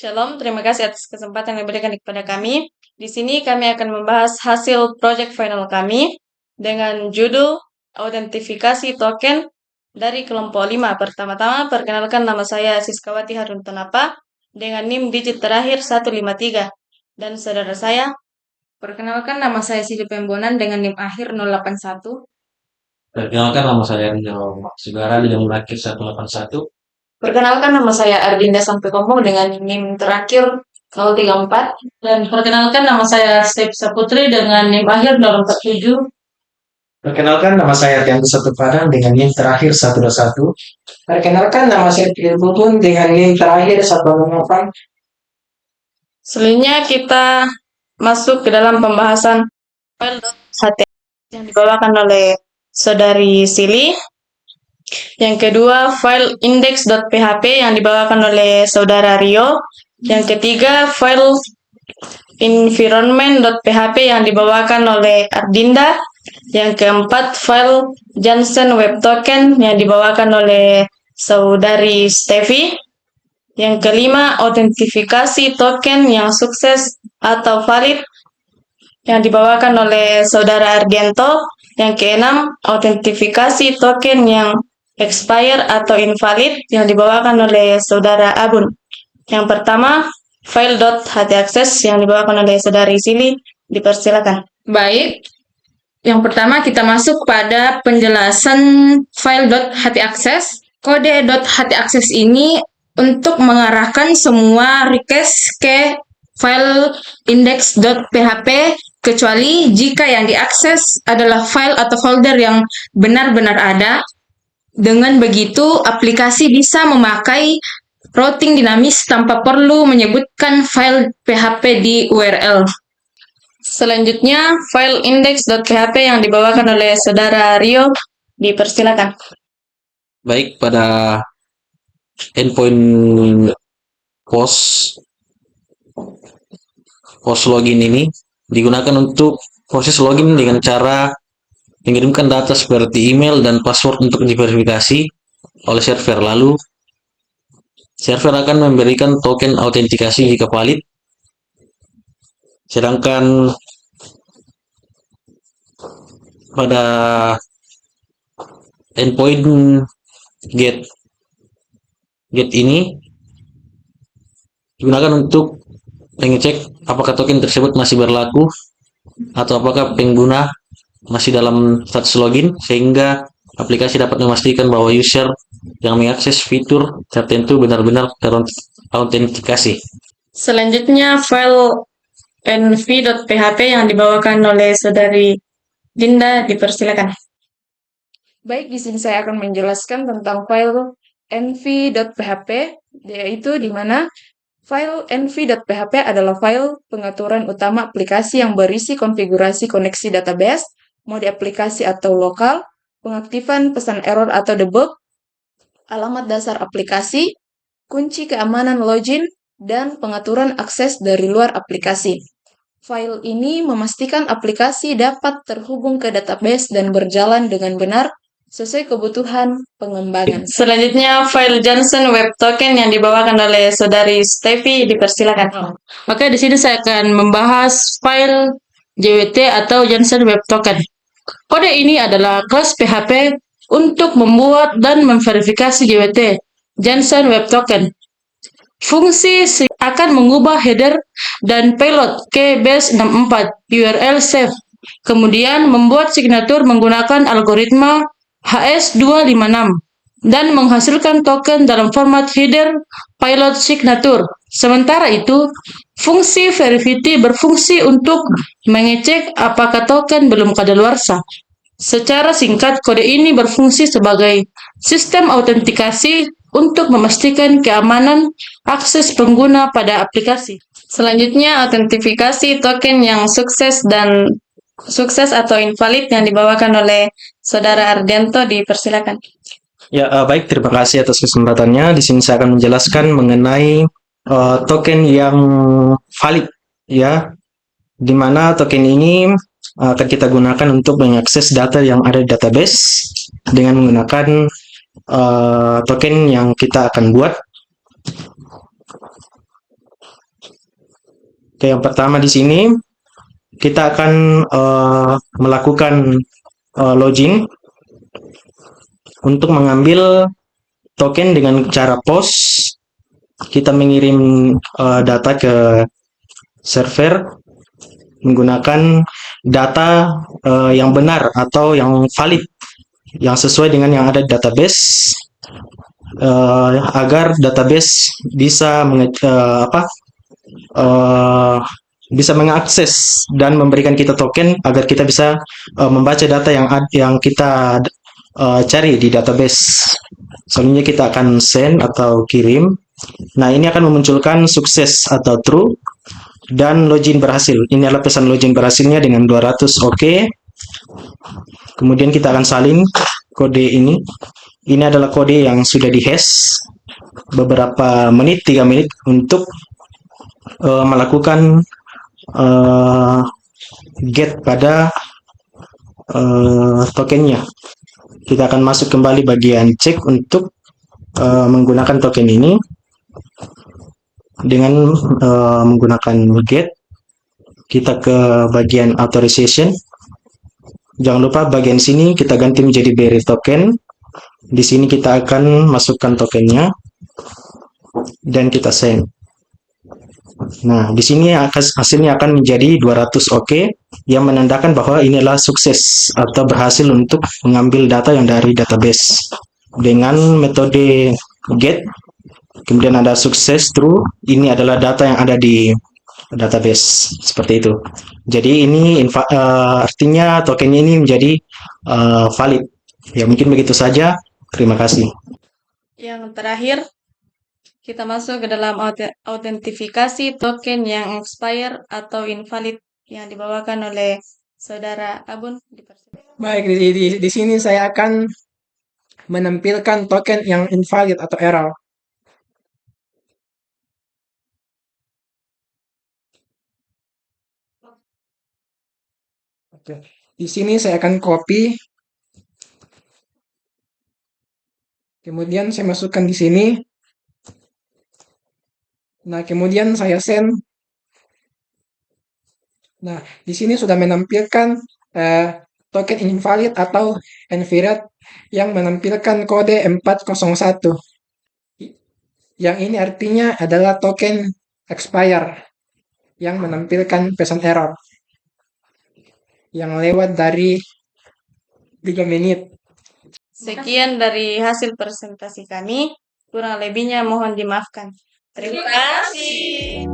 Shalom, terima kasih atas kesempatan yang diberikan kepada kami. Di sini kami akan membahas hasil project final kami dengan judul Autentifikasi Token dari kelompok 5. Pertama-tama, perkenalkan nama saya Siskawati Harun Tanapa dengan NIM digit terakhir 153. Dan saudara saya, perkenalkan nama saya Siti Pembonan dengan NIM akhir 081. Perkenalkan nama saya Rizal Maksudara dengan NIM akhir 181. Perkenalkan nama saya Ardinda Sampai Kompong dengan NIM terakhir 034. Dan perkenalkan nama saya Step Saputri dengan NIM akhir 047. Perkenalkan nama saya Tiantu Satu Padang dengan NIM terakhir 121. Perkenalkan nama saya Tiril Bubun dengan NIM terakhir 108. Selanjutnya kita masuk ke dalam pembahasan file.html yang dibawakan oleh saudari Sili. Yang kedua, file index.php yang dibawakan oleh saudara Rio. Yang ketiga, file environment.php yang dibawakan oleh Ardinda. Yang keempat, file Jansen Web Token yang dibawakan oleh saudari Steffi. Yang kelima, autentifikasi token yang sukses atau valid yang dibawakan oleh saudara Argento. Yang keenam, autentifikasi token yang expire atau invalid yang dibawakan oleh saudara Abun. Yang pertama, file.htaccess yang dibawakan oleh saudari Sili. Dipersilakan. Baik. Yang pertama kita masuk pada penjelasan file.htaccess. Kode.htaccess ini untuk mengarahkan semua request ke file index.php kecuali jika yang diakses adalah file atau folder yang benar-benar ada. Dengan begitu, aplikasi bisa memakai routing dinamis tanpa perlu menyebutkan file PHP di URL. Selanjutnya, file index.php yang dibawakan oleh saudara Rio. Dipersilakan. Baik, pada endpoint post login ini digunakan untuk proses login dengan cara mengirimkan data seperti email dan password untuk diverifikasi oleh server. Lalu server akan memberikan token autentikasi jika valid. Sedangkan pada endpoint get ini digunakan untuk mengecek apakah token tersebut masih berlaku atau apakah pengguna masih dalam status login, sehingga aplikasi dapat memastikan bahwa user yang mengakses fitur tertentu benar-benar terautentikasi. Selanjutnya, file env.php yang dibawakan oleh saudari Dinda. Dipersilakan. Baik, di sini saya akan menjelaskan tentang file env.php, yaitu di mana file env.php adalah file pengaturan utama aplikasi yang berisi konfigurasi koneksi database, mode aplikasi atau lokal, pengaktifan pesan error atau debug, alamat dasar aplikasi, kunci keamanan login, dan pengaturan akses dari luar aplikasi. File ini memastikan aplikasi dapat terhubung ke database dan berjalan dengan benar sesuai kebutuhan pengembangan. Selanjutnya, file Jansen Web Token yang dibawakan oleh saudari Steffi. Dipersilakan. Oke, di sini saya akan membahas file JWT atau Jansen Web Token. Kode ini adalah kelas PHP untuk membuat dan memverifikasi JWT, Jansen Web Token. Fungsi akan mengubah header dan payload ke base 64 URL save, kemudian membuat signatur menggunakan algoritma HS256 dan menghasilkan token dalam format header payload signature. Sementara itu, fungsi verifity berfungsi untuk mengecek apakah token belum kadaluarsa. Secara singkat, kode ini berfungsi sebagai sistem autentikasi untuk memastikan keamanan akses pengguna pada aplikasi. Selanjutnya, autentifikasi token yang sukses atau invalid yang dibawakan oleh saudara Ardento. Dipersilakan. Ya, baik, terima kasih atas kesempatannya. Di sini saya akan menjelaskan mengenai token yang valid, ya, di mana token ini akan kita gunakan untuk mengakses data yang ada di database dengan menggunakan token yang kita akan buat. Oke, yang pertama di sini kita akan melakukan login untuk mengambil token dengan cara POS. Kita mengirim data ke server menggunakan data yang benar atau yang valid, yang sesuai dengan yang ada di database, agar database bisa bisa mengakses dan memberikan kita token agar kita bisa membaca data yang kita cari di database. Selanjutnya kita akan send atau kirim. Nah, ini akan memunculkan sukses atau true dan login berhasil. Ini adalah pesan login berhasilnya dengan 200 oke. Kemudian kita akan salin kode ini. Ini adalah kode yang sudah dihash beberapa menit, 3 menit untuk melakukan get pada tokennya. Kita akan masuk kembali bagian cek untuk menggunakan token ini dengan menggunakan get. Kita ke bagian authorization. Jangan lupa bagian sini kita ganti menjadi bearer token. Di sini kita akan masukkan tokennya dan kita send. Nah, di sini hasilnya akan menjadi 200 oke, yang menandakan bahwa ini adalah sukses atau berhasil untuk mengambil data yang dari database dengan metode get. Kemudian ada sukses true, ini adalah data yang ada di database, seperti itu. Jadi ini artinya tokennya ini menjadi valid. Ya, mungkin begitu saja. Terima kasih. Yang terakhir, kita masuk ke dalam autentifikasi token yang expire atau invalid yang dibawakan oleh Saudara Abun. Baik, di sini saya akan menampilkan token yang invalid atau error. Oke, di sini saya akan copy. Kemudian saya masukkan di sini. Nah, kemudian saya send. Nah, di sini sudah menampilkan token invalid atau invalid yang menampilkan kode 401. Yang ini artinya adalah token expire yang menampilkan pesan error yang lewat dari 3 menit. Sekian dari hasil presentasi kami. Kurang lebihnya mohon dimaafkan. Terima kasih.